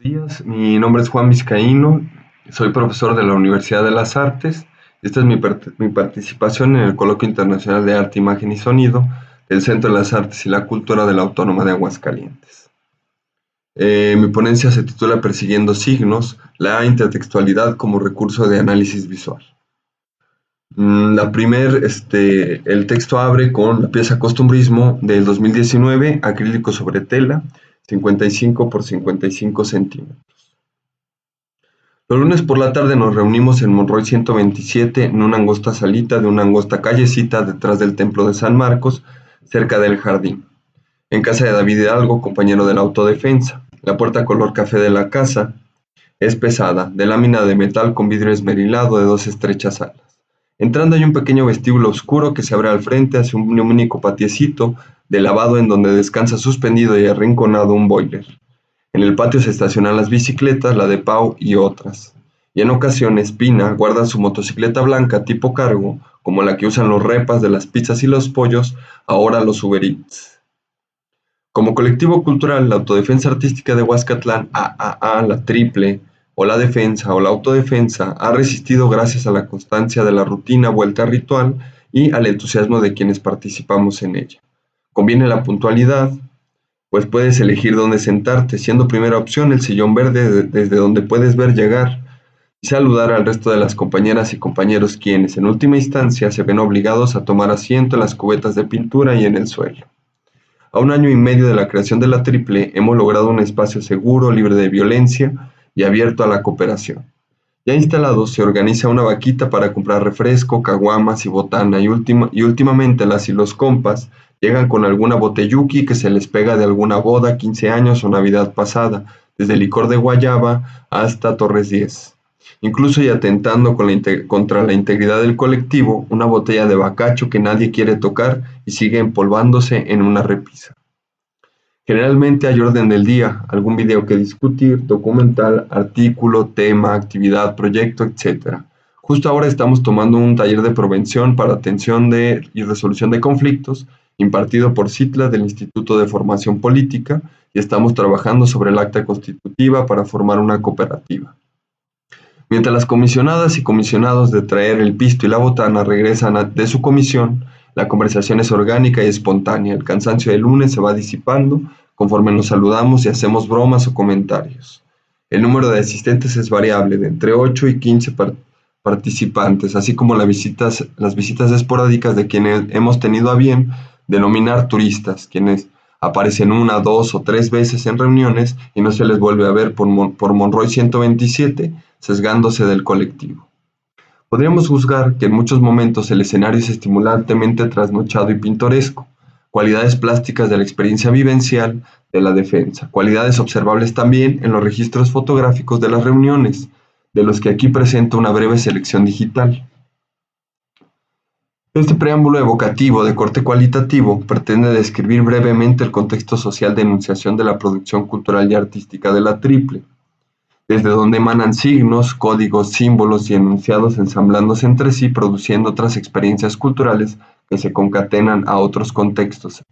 Días, mi nombre es Juan Vizcaíno, soy profesor de la Universidad de las Artes. Esta es mi participación en el Coloquio Internacional de Arte, Imagen y Sonido del Centro de las Artes y la Cultura de la Autónoma de Aguascalientes. Mi ponencia se titula Persiguiendo signos, la intertextualidad como recurso de análisis visual. El texto abre con la pieza Costumbrismo del 2019, acrílico sobre tela, 55 por 55 centímetros. Los lunes por la tarde nos reunimos en Monroy 127 en una angosta salita de una angosta callecita detrás del templo de San Marcos, cerca del jardín, en casa de David Hidalgo, compañero de la autodefensa. La puerta color café de la casa es pesada, de lámina de metal con vidrio esmerilado de dos estrechas alas. Entrando hay un pequeño vestíbulo oscuro que se abre al frente hacia un único patiecito de lavado en donde descansa suspendido y arrinconado un boiler. En el patio se estacionan las bicicletas, la de Pau y otras. Y en ocasiones Pina guarda su motocicleta blanca tipo cargo, como la que usan los repas de las pizzas y los pollos, ahora los Uber Eats. Como colectivo cultural, la Autodefensa Artística de Huascatlán, AAA, la Triple, o la Defensa o la Autodefensa, ha resistido gracias a la constancia de la rutina vuelta ritual y al entusiasmo de quienes participamos en ella. Conviene la puntualidad, pues puedes elegir dónde sentarte, siendo primera opción el sillón verde desde donde puedes ver llegar y saludar al resto de las compañeras y compañeros quienes, en última instancia, se ven obligados a tomar asiento en las cubetas de pintura y en el suelo. A un año y medio de la creación de la Triple, hemos logrado un espacio seguro, libre de violencia y abierto a la cooperación. Ya instalado, se organiza una vaquita para comprar refresco, caguamas y botana y últimamente las y los compas llegan con alguna boteyuki que se les pega de alguna boda, 15 años o Navidad pasada, desde licor de guayaba hasta Torres 10. Incluso y atentando contra la integridad del colectivo, una botella de bacacho que nadie quiere tocar y sigue empolvándose en una repisa. Generalmente hay orden del día, algún video que discutir, documental, artículo, tema, actividad, proyecto, etc. Justo ahora estamos tomando un taller de prevención para atención y resolución de conflictos, impartido por CITLA del Instituto de Formación Política, y estamos trabajando sobre el acta constitutiva para formar una cooperativa. Mientras las comisionadas y comisionados de traer el pisto y la botana regresan de su comisión, la conversación es orgánica y espontánea. El cansancio del lunes se va disipando conforme nos saludamos y hacemos bromas o comentarios. El número de asistentes es variable, de entre 8 y 15 participantes, así como las visitas esporádicas de quienes hemos tenido a bien denominar turistas, quienes aparecen 1, 2 o 3 veces en reuniones y no se les vuelve a ver por Monroy 127, sesgándose del colectivo. Podríamos juzgar que en muchos momentos el escenario es estimulantemente trasnochado y pintoresco, cualidades plásticas de la experiencia vivencial de la defensa, cualidades observables también en los registros fotográficos de las reuniones, de los que aquí presento una breve selección digital. Este preámbulo evocativo de corte cualitativo pretende describir brevemente el contexto social de enunciación de la producción cultural y artística de la Triple, desde donde emanan signos, códigos, símbolos y enunciados ensamblándose entre sí, produciendo otras experiencias culturales que se concatenan a otros contextos.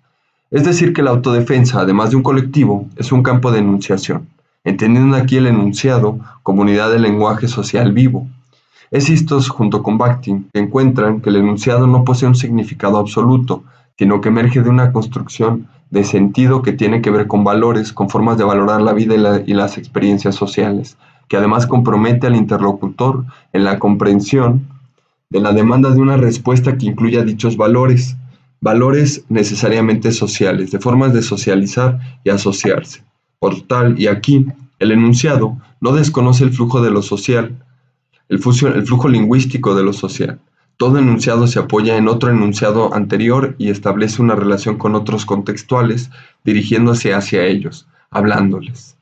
Es decir, que la autodefensa, además de un colectivo, es un campo de enunciación, entendiendo aquí el enunciado como unidad del lenguaje social vivo. Estos, junto con Bakhtin, que encuentran que el enunciado no posee un significado absoluto, sino que emerge de una construcción de sentido que tiene que ver con valores, con formas de valorar la vida y las experiencias sociales, que además compromete al interlocutor en la comprensión de la demanda de una respuesta que incluya dichos valores, valores necesariamente sociales, de formas de socializar y asociarse. Por tal, y aquí, el enunciado no desconoce el flujo de lo social, el flujo lingüístico de lo social. Todo enunciado se apoya en otro enunciado anterior y establece una relación con otros contextuales, dirigiéndose hacia ellos, hablándoles.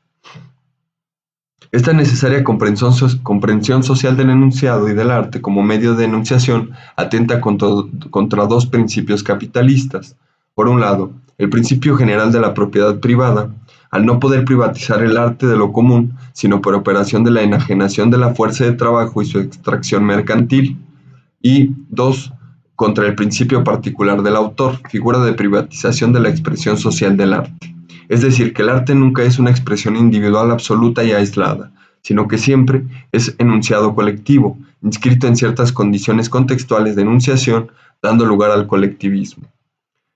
Esta necesaria comprensión social del enunciado y del arte como medio de enunciación atenta contra dos principios capitalistas. Por un lado, el principio general de la propiedad privada, al no poder privatizar el arte de lo común, sino por operación de la enajenación de la fuerza de trabajo y su extracción mercantil. Y dos, contra el principio particular del autor, figura de privatización de la expresión social del arte. Es decir, que el arte nunca es una expresión individual absoluta y aislada, sino que siempre es enunciado colectivo, inscrito en ciertas condiciones contextuales de enunciación, dando lugar al colectivismo.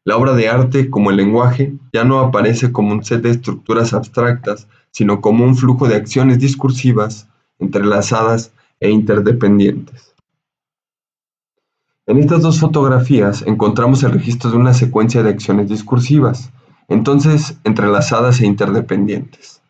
La obra de arte, como el lenguaje, ya no aparece como un set de estructuras abstractas, sino como un flujo de acciones discursivas, entrelazadas e interdependientes. En estas dos fotografías encontramos el registro de una secuencia de acciones discursivas, entonces entrelazadas e interdependientes,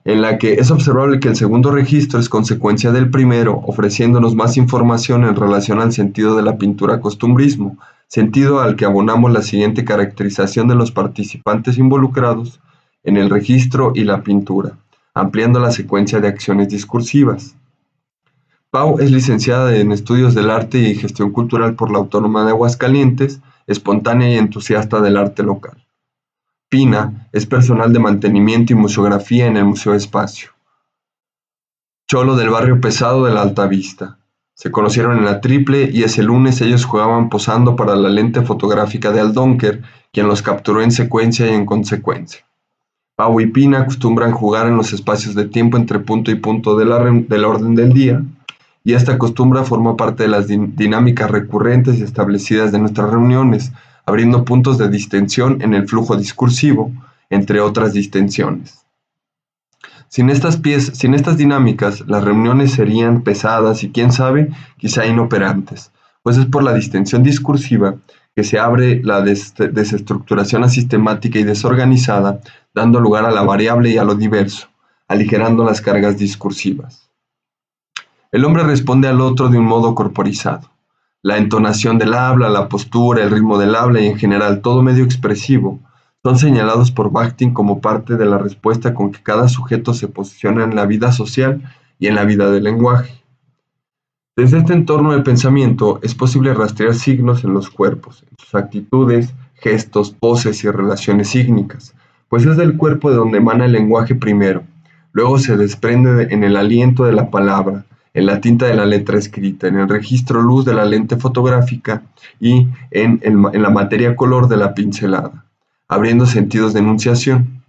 en la que es observable que el segundo registro es consecuencia del primero, ofreciéndonos más información en relación al sentido de la pintura costumbrismo, sentido al que abonamos la siguiente caracterización de los participantes involucrados en el registro y la pintura, ampliando la secuencia de acciones discursivas. Pau es licenciada en Estudios del Arte y Gestión Cultural por la Autónoma de Aguascalientes, espontánea y entusiasta del arte local. Pina es personal de mantenimiento y museografía en el Museo Espacio. Cholo del barrio pesado de la Alta Vista. Se conocieron en la Triple y ese lunes ellos jugaban posando para la lente fotográfica de Aldonker, quien los capturó en secuencia y en consecuencia. Pau y Pina acostumbran jugar en los espacios de tiempo entre punto y punto del orden del día, y esta costumbre forma parte de las dinámicas recurrentes y establecidas de nuestras reuniones, abriendo puntos de distensión en el flujo discursivo, entre otras distensiones. Sin estas dinámicas, las reuniones serían pesadas y, quién sabe, quizá inoperantes, pues es por la distensión discursiva que se abre la desestructuración asistemática y desorganizada, dando lugar a la variable y a lo diverso, aligerando las cargas discursivas. El hombre responde al otro de un modo corporizado. La entonación del habla, la postura, el ritmo del habla y en general todo medio expresivo son señalados por Bakhtin como parte de la respuesta con que cada sujeto se posiciona en la vida social y en la vida del lenguaje. Desde este entorno del pensamiento es posible rastrear signos en los cuerpos, en sus actitudes, gestos, poses y relaciones sígnicas, pues es del cuerpo de donde emana el lenguaje primero, luego se desprende en el aliento de la palabra, en la tinta de la letra escrita, en el registro luz de la lente fotográfica y en la materia color de la pincelada, abriendo sentidos de enunciación.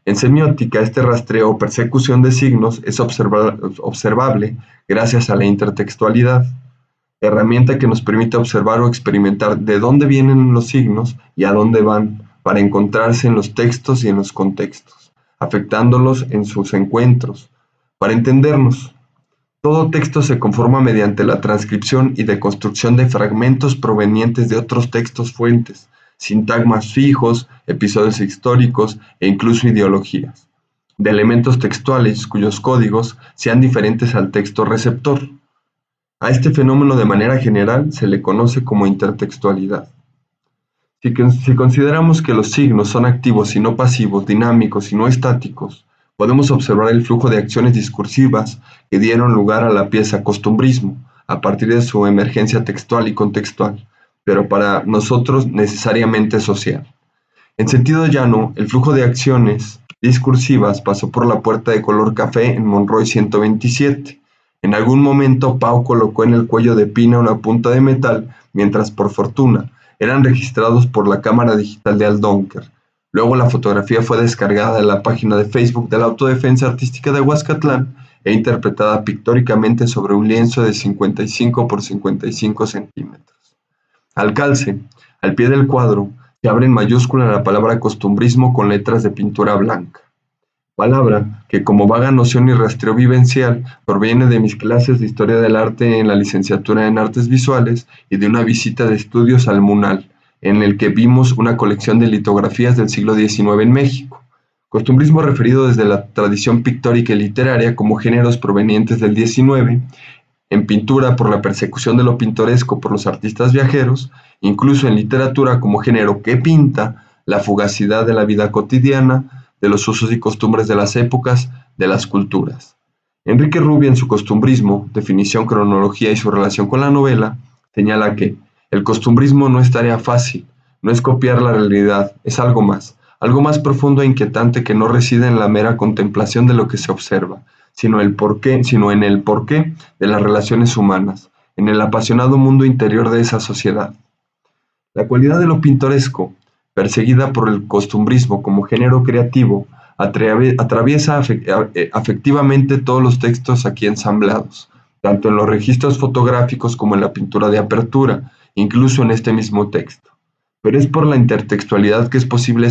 En semiótica, este rastreo o persecución de signos es observable gracias a la intertextualidad, herramienta que nos permite observar o experimentar de dónde vienen los signos y a dónde van, para encontrarse en los textos y en los contextos, afectándolos en sus encuentros. Para entendernos, todo texto se conforma mediante la transcripción y deconstrucción de fragmentos provenientes de otros textos fuentes, sintagmas fijos, episodios históricos e incluso ideologías, de elementos textuales cuyos códigos sean diferentes al texto receptor. A este fenómeno de manera general se le conoce como intertextualidad. Si consideramos que los signos son activos y no pasivos, dinámicos y no estáticos, podemos observar el flujo de acciones discursivas que dieron lugar a la pieza costumbrismo, a partir de su emergencia textual y contextual, pero para nosotros necesariamente social. En sentido llano, el flujo de acciones discursivas pasó por la puerta de color café en Monroy 127. En algún momento Pau colocó en el cuello de Pina una punta de metal, mientras por fortuna eran registrados por la cámara digital de Aldonker. Luego la fotografía fue descargada de la página de Facebook de la Autodefensa Artística de Aguascatlán e interpretada pictóricamente sobre un lienzo de 55 por 55 centímetros. Al calce, al pie del cuadro, se abre en mayúscula la palabra costumbrismo con letras de pintura blanca. Palabra que, como vaga noción y rastreo vivencial, proviene de mis clases de Historia del Arte en la licenciatura en Artes Visuales y de una visita de estudios al MUNAL, en el que vimos una colección de litografías del siglo XIX en México. Costumbrismo referido desde la tradición pictórica y literaria como géneros provenientes del XIX, en pintura por la persecución de lo pintoresco por los artistas viajeros, incluso en literatura como género que pinta la fugacidad de la vida cotidiana, de los usos y costumbres de las épocas, de las culturas. Enrique Rubio, en su Costumbrismo, definición, cronología y su relación con la novela, señala que el costumbrismo no es tarea fácil, no es copiar la realidad, es algo más profundo e inquietante que no reside en la mera contemplación de lo que se observa, sino en el porqué de las relaciones humanas, en el apasionado mundo interior de esa sociedad. La cualidad de lo pintoresco perseguida por el costumbrismo como género creativo, atraviesa afectivamente todos los textos aquí ensamblados, tanto en los registros fotográficos como en la pintura de apertura, incluso en este mismo texto. Pero es por la intertextualidad que es posible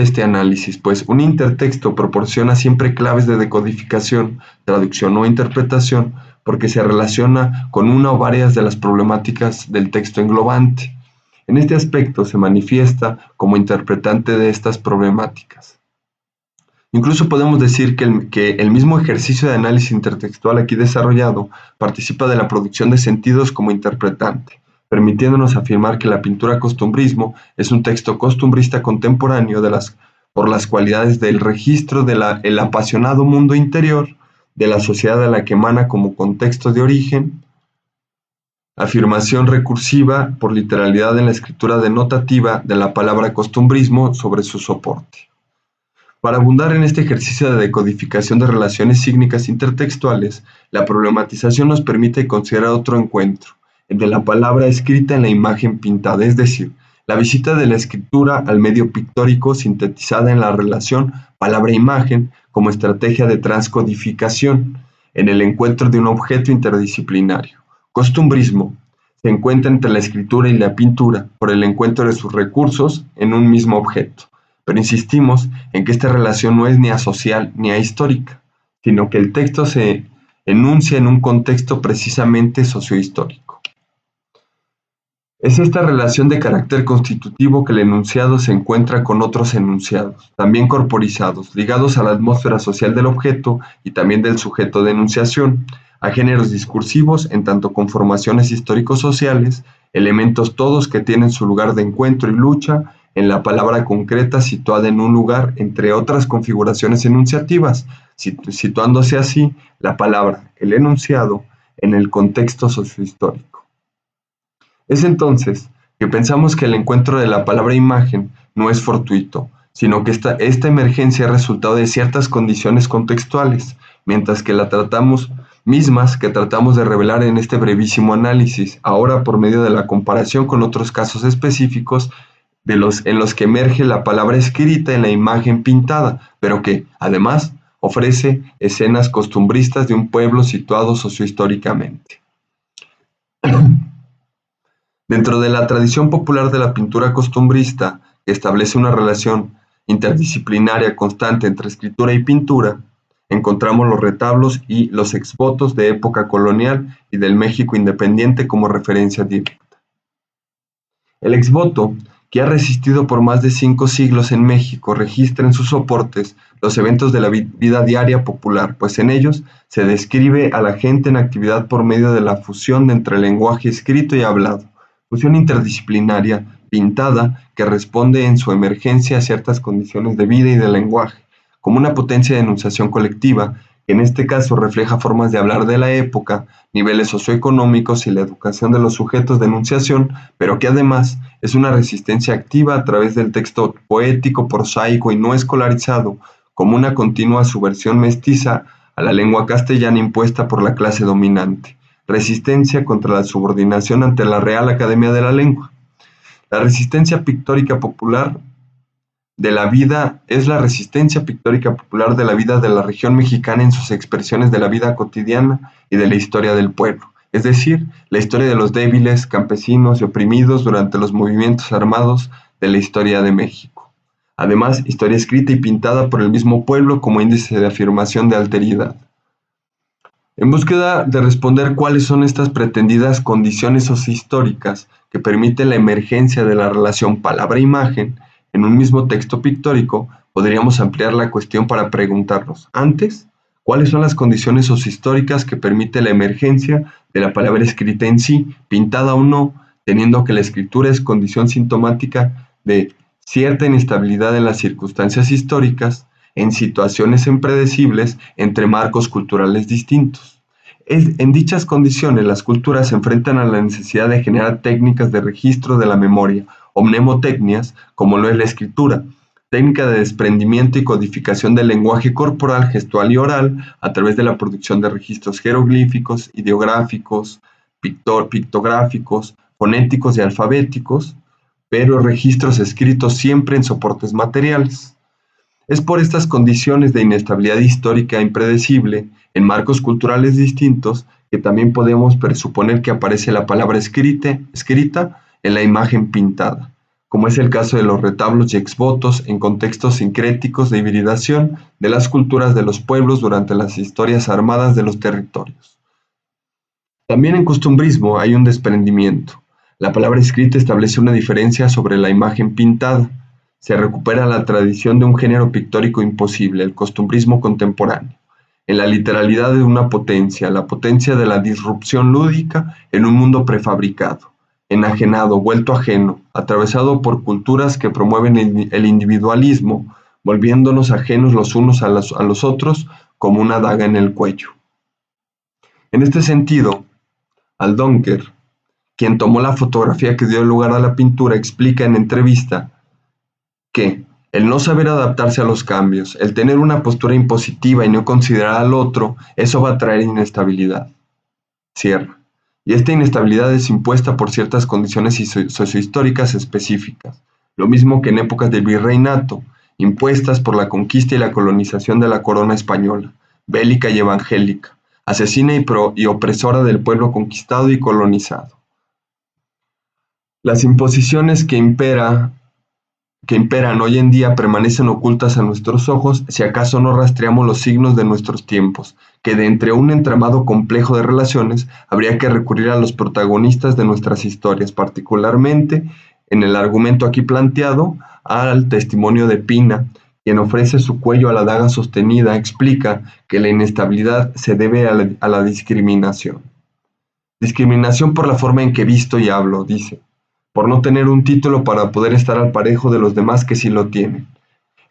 este análisis, pues un intertexto proporciona siempre claves de decodificación, traducción o interpretación, porque se relaciona con una o varias de las problemáticas del texto englobante. En este aspecto se manifiesta como interpretante de estas problemáticas. Incluso podemos decir que el mismo ejercicio de análisis intertextual aquí desarrollado participa de la producción de sentidos como interpretante, permitiéndonos afirmar que la pintura costumbrismo es un texto costumbrista contemporáneo por las cualidades del registro del apasionado mundo interior de la sociedad a la que emana como contexto de origen, afirmación recursiva por literalidad en la escritura denotativa de la palabra costumbrismo sobre su soporte. Para abundar en este ejercicio de decodificación de relaciones sígnicas intertextuales, la problematización nos permite considerar otro encuentro, el de la palabra escrita en la imagen pintada, es decir, la visita de la escritura al medio pictórico sintetizada en la relación palabra-imagen como estrategia de transcodificación, en el encuentro de un objeto interdisciplinario. Costumbrismo se encuentra entre la escritura y la pintura por el encuentro de sus recursos en un mismo objeto. Pero insistimos en que esta relación no es ni asocial ni ahistórica, sino que el texto se enuncia en un contexto precisamente sociohistórico. Es esta relación de carácter constitutivo que el enunciado se encuentra con otros enunciados, también corporizados, ligados a la atmósfera social del objeto y también del sujeto de enunciación, a géneros discursivos en tanto conformaciones histórico-sociales, elementos todos que tienen su lugar de encuentro y lucha en la palabra concreta situada en un lugar entre otras configuraciones enunciativas, situándose así la palabra, el enunciado, en el contexto sociohistórico. Es entonces que pensamos que el encuentro de la palabra imagen no es fortuito, sino que esta emergencia es resultado de ciertas condiciones contextuales, mientras que mismas que tratamos de revelar en este brevísimo análisis, ahora por medio de la comparación con otros casos específicos en los que emerge la palabra escrita en la imagen pintada, pero que, además, ofrece escenas costumbristas de un pueblo situado sociohistóricamente. Dentro de la tradición popular de la pintura costumbrista, que establece una relación interdisciplinaria constante entre escritura y pintura, encontramos los retablos y los exvotos de época colonial y del México independiente como referencia directa. El exvoto, que ha resistido por más de 5 siglos en México, registra en sus soportes los eventos de la vida diaria popular, pues en ellos se describe a la gente en actividad por medio de la fusión entre lenguaje escrito y hablado, fusión interdisciplinaria, pintada, que responde en su emergencia a ciertas condiciones de vida y de lenguaje, como una potencia de enunciación colectiva, que en este caso refleja formas de hablar de la época, niveles socioeconómicos y la educación de los sujetos de enunciación, pero que además es una resistencia activa a través del texto poético, prosaico y no escolarizado, como una continua subversión mestiza a la lengua castellana impuesta por la clase dominante, resistencia contra la subordinación ante la Real Academia de la Lengua. La resistencia pictórica popular de la vida es la resistencia pictórica popular de la vida de la región mexicana en sus expresiones de la vida cotidiana y de la historia del pueblo, es decir, la historia de los débiles, campesinos y oprimidos durante los movimientos armados de la historia de México. Además, historia escrita y pintada por el mismo pueblo como índice de afirmación de alteridad. En búsqueda de responder cuáles son estas pretendidas condiciones sociohistóricas que permiten la emergencia de la relación palabra-imagen, en un mismo texto pictórico, podríamos ampliar la cuestión para preguntarnos, antes, ¿cuáles son las condiciones sociohistóricas que permiten la emergencia de la palabra escrita en sí, pintada o no, teniendo que la escritura es condición sintomática de cierta inestabilidad en las circunstancias históricas, en situaciones impredecibles entre marcos culturales distintos? En dichas condiciones, las culturas se enfrentan a la necesidad de generar técnicas de registro de la memoria, o mnemotecnias, como lo es la escritura, técnica de desprendimiento y codificación del lenguaje corporal, gestual y oral, a través de la producción de registros jeroglíficos, ideográficos, pictográficos, fonéticos y alfabéticos, pero registros escritos siempre en soportes materiales. Es por estas condiciones de inestabilidad histórica impredecible, en marcos culturales distintos, que también podemos presuponer que aparece la palabra escrita en la imagen pintada, como es el caso de los retablos y exvotos en contextos sincréticos de hibridación de las culturas de los pueblos durante las historias armadas de los territorios. También en costumbrismo hay un desprendimiento. La palabra escrita establece una diferencia sobre la imagen pintada. Se recupera la tradición de un género pictórico imposible, el costumbrismo contemporáneo, en la literalidad de una potencia, la potencia de la disrupción lúdica en un mundo prefabricado, enajenado, vuelto ajeno, atravesado por culturas que promueven el individualismo, volviéndonos ajenos los unos a los otros como una daga en el cuello. En este sentido, Aldonker, quien tomó la fotografía que dio lugar a la pintura, explica en entrevista que el no saber adaptarse a los cambios, el tener una postura impositiva y no considerar al otro, eso va a traer inestabilidad. Cierra. Y esta inestabilidad es impuesta por ciertas condiciones sociohistóricas específicas, lo mismo que en épocas del virreinato, impuestas por la conquista y la colonización de la corona española, bélica y evangélica, asesina y opresora del pueblo conquistado y colonizado. Las imposiciones que imperan hoy en día permanecen ocultas a nuestros ojos si acaso no rastreamos los signos de nuestros tiempos, que de entre un entramado complejo de relaciones habría que recurrir a los protagonistas de nuestras historias, particularmente, en el argumento aquí planteado, al testimonio de Pina, quien ofrece su cuello a la daga sostenida, explica que la inestabilidad se debe a la discriminación. Discriminación por la forma en que visto y hablo, dice, por no tener un título para poder estar al parejo de los demás que sí lo tienen.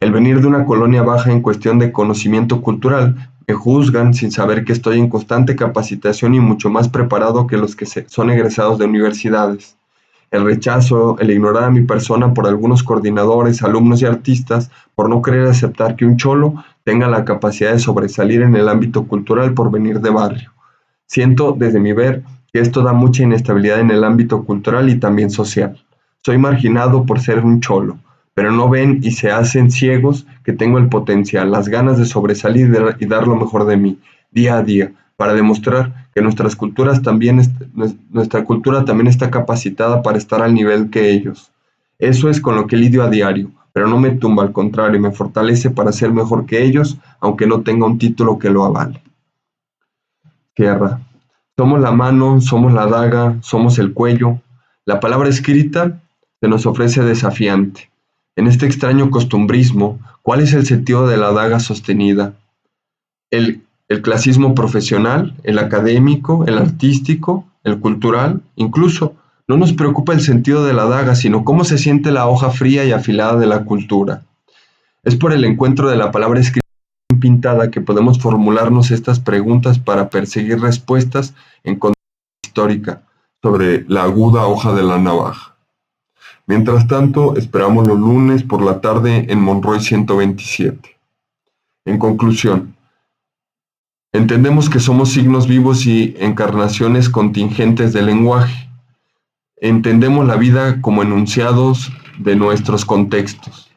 El venir de una colonia baja en cuestión de conocimiento cultural, me juzgan sin saber que estoy en constante capacitación y mucho más preparado que los que son egresados de universidades. El rechazo, el ignorar a mi persona por algunos coordinadores, alumnos y artistas, por no querer aceptar que un cholo tenga la capacidad de sobresalir en el ámbito cultural por venir de barrio. Siento, desde mi ver, que esto da mucha inestabilidad en el ámbito cultural y también social. Soy marginado por ser un cholo, pero no ven y se hacen ciegos que tengo el potencial, las ganas de sobresalir y dar lo mejor de mí, día a día, para demostrar que nuestra cultura también está capacitada para estar al nivel que ellos. Eso es con lo que lidio a diario, pero no me tumba, al contrario, me fortalece para ser mejor que ellos, aunque no tenga un título que lo avale. Cierra. Somos la mano, somos la daga, somos el cuello. La palabra escrita se nos ofrece desafiante. En este extraño costumbrismo, ¿cuál es el sentido de la daga sostenida? El clasismo profesional, el académico, el artístico, el cultural, incluso no nos preocupa el sentido de la daga, sino cómo se siente la hoja fría y afilada de la cultura. Es por el encuentro de la palabra escrita pintada que podemos formularnos estas preguntas para perseguir respuestas en contexto histórica sobre la aguda hoja de la navaja. Mientras tanto, esperamos los lunes por la tarde en Monroy 127. En conclusión, entendemos que somos signos vivos y encarnaciones contingentes del lenguaje. Entendemos la vida como enunciados de nuestros contextos,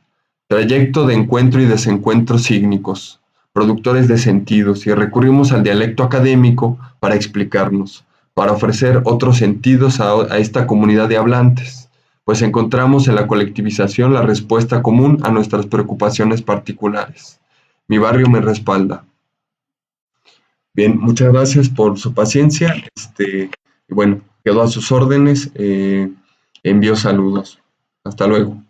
trayecto de encuentro y desencuentro sígnicos, productores de sentidos, y recurrimos al dialecto académico para explicarnos, para ofrecer otros sentidos a esta comunidad de hablantes, pues encontramos en la colectivización la respuesta común a nuestras preocupaciones particulares. Mi barrio me respalda. Bien, muchas gracias por su paciencia. Y bueno, quedo a sus órdenes. Envío saludos. Hasta luego.